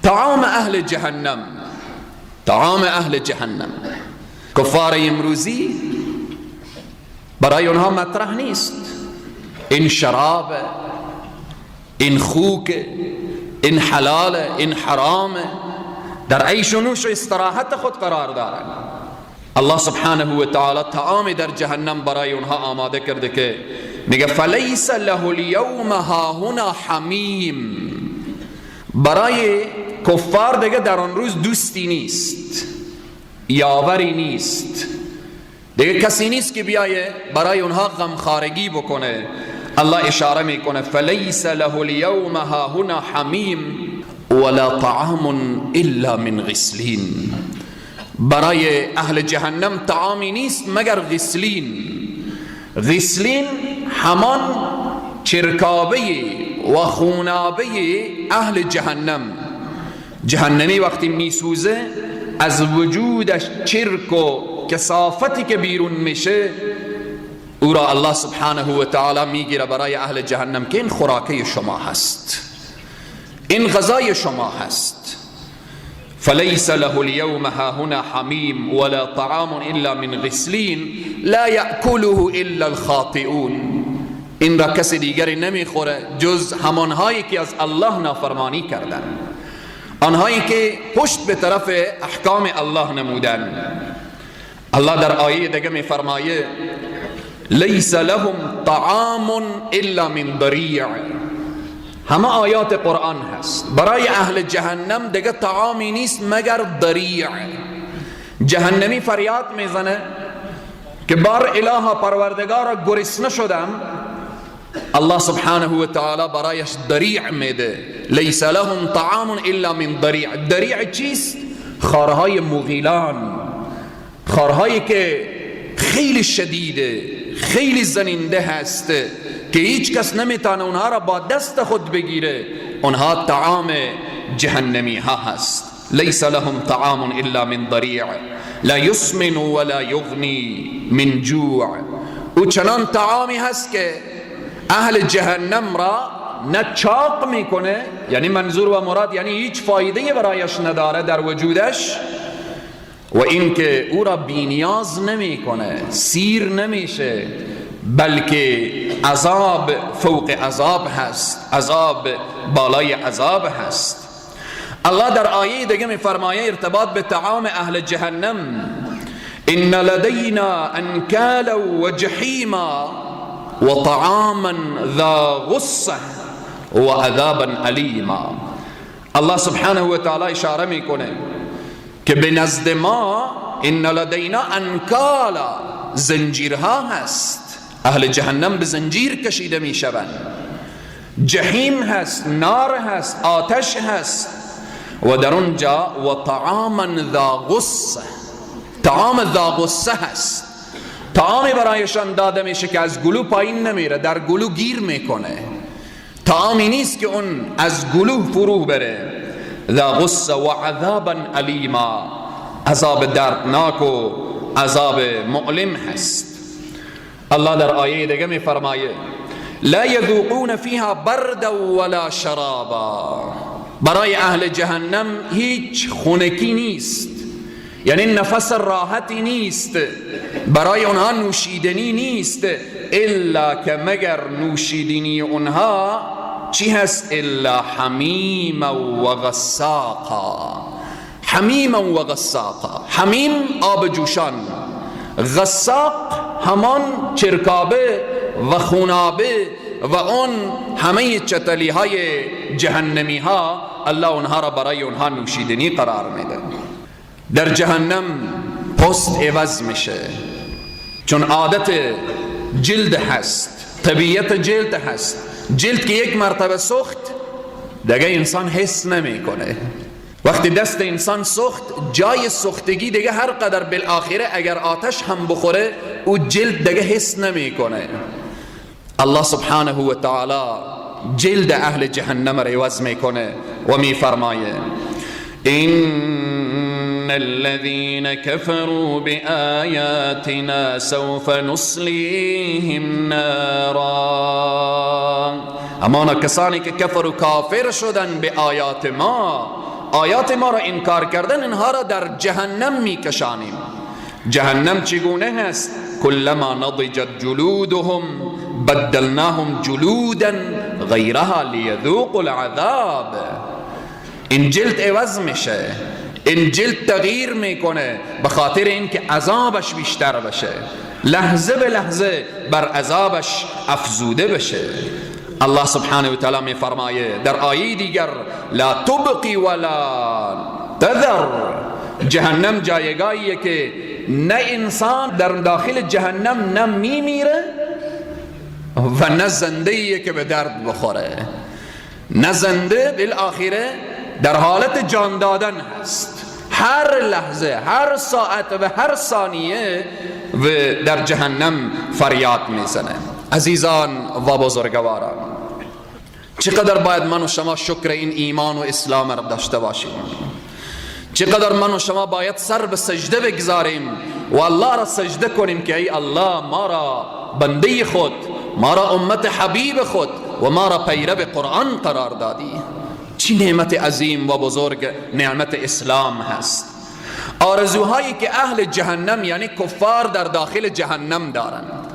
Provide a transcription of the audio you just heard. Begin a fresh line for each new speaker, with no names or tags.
طعام اهل جهنم، طعام اهل جهنم. کفار امروزی برای اونها مطرح نیست این شراب، این خوک، این حلال، این حرام، در عیش و نوش و استراحت خود قرار دارند. الله سبحانه و تعالی طعام در جهنم برای اونها آماده کرده که میگه فلیس له اليوم هاهنا حمیم. برای کفار دیگه در آن روز دوستی نیست، یاوری نیست، دیگه کسی نیست که بیایه برای اونها غمخارگی بکنه. الله اشاره میکنه فلیس له اليوم هاهنا حمیم ولا طعام الا من غسلین. برای اهل جهنم طعامی نیست مگر غسلین. غسلین همان چرکابه و خونابه اهل جهنم. جهنمی وقتی میسوزه از وجودش چرک و کثافتی که بیرون میشه او را الله سبحانه و تعالی میگیره برای اهل جهنم که این خوراکه شما هست، این غذای شما هست. فلیس له اليوم هاهنا حمیم ولا طعام الا من غسلین لا یأکله الا الخاطئون. این را کسی دیگری نمیخوره جز همانهایی که از الله نافرمانی کردن، آنهایی که پشت به طرف احکام الله نمودن. الله در آیه دیگه میفرمایه لیس لهم طعام الا من ضریع. همه آیات قرآن هست. برای اهل جهنم دیگه طعامی نیست مگر ضریع. جهنمی فریاد میزنه که بار الها پروردگارا گرسنه شدم. الله سبحانه و تعالی برایش ضریع میده. لیس لهم طعام الا من ضریع. ضریع چیست؟ خارهای مغیلان، خارهایی که خیلی شدیده، خیلی زننده هست که هیچ کس نمیتونه اونها را با دست خود بگیره. اونها طعام جهنمی ها هست. لیس لهم طعام الا من ضریع لا یسمن ولا یغنی من جوع. او چنان طعامی هست که اهل جهنم را نه چاق میکنه، یعنی منظور و مراد یعنی هیچ فایده برایش نداره در وجودش، و اینکه او را بینیاز نمیکنه، سیر نمیشه، بلکه عذاب فوق عذاب هست، عذاب بالای عذاب هست. الله در آیه دیگه میفرمایه ارتباط به طعام اهل جهنم ان لدینا انکالا و جحیما و طعاما ذا غصه و عذابا علیما. الله سبحانه و تعالی اشاره میکنه که به نزد ما ان لدینا انکالا، زنجیرها هست. اهل جهنم به زنجیر کشیده میشوند. جحیم هست، نار هست، آتش هست. و در اونجا و طعاما ذا غصه، طعام ذا غصه هست. طعامی برایشان داده میشه که از گلو پایین نمیره، در گلو گیر میکنه. طعامی نیست که اون از گلو فرو بره. ذا غصه و عذابا علیما، عذاب دردناک و عذاب مؤلم هست. الله در آیه دیگه می فرمایه لا یذوقون فیها بردا ولا شرابا. برای اهل جهنم هیچ خنکی نیست، یعنی نفس راحتی نیست. برای اونها نوشیدنی نیست الا که مگر نوشیدنی اونها چی هست؟ الا حمیما و غساقا. حمیما و غساقا. حمیم آب جوشان، غساق همان چرکابه و خونابه و اون همه چتلی های جهنمی ها الله اونها را برای اونها نوشیدنی قرار میده. در جهنم پوست عوض میشه، چون عادت جلد هست، طبیعت جلد هست. جلد که یک مرتبه سوخت دیگه انسان حس نمیکنه. وقتی دست انسان سوخت، جای سوختگی دیگه هر قدر بالاخره اگر آتش هم بخوره او جلد دیگه حس نمیکنه. الله سبحانه و تعالی جلد اهل جهنم را عوض میکنه و میفرمایه ان الذين كفروا بآياتنا سوف نصليهم نارا. اما کسانی که کفر و کافر شدن به آیات ما، آیات ما را انکار کردن اینها را در جهنم میکشانیم. جهنم چگونه هست؟ کلما نضجت جلودهم بدلناهم جلودا غیرها لیذوقوا العذاب. این جلد عوض میشه، این جلد تغییر میکنه به خاطر اینکه عذابش بیشتر بشه، لحظه به لحظه بر عذابش افزوده بشه. الله سبحانه و تعالی می فرمایه در آیه دیگر لا تبقی ولا تذر. جهنم جایگاهیه که نه انسان در داخل جهنم نه میمیره و نه زندهیه که به درد بخوره. نه زنده بالآخره در حالت جان دادن هست، هر لحظه، هر ساعت و هر ثانیه و در جهنم فریاد میزنه. عزیزان و بزرگواران، چقدر باید من و شما شکر این ایمان و اسلام را داشته باشیم، چقدر من و شما باید سر به سجده بگذاریم و الله را سجده کنیم که ای الله ما را بنده خود، ما را امت حبیب خود و ما را پیرو قرآن قرار دادی. چی نعمت عظیم و بزرگ نعمت اسلام هست. آرزوهایی که اهل جهنم یعنی کفار در داخل جهنم دارند،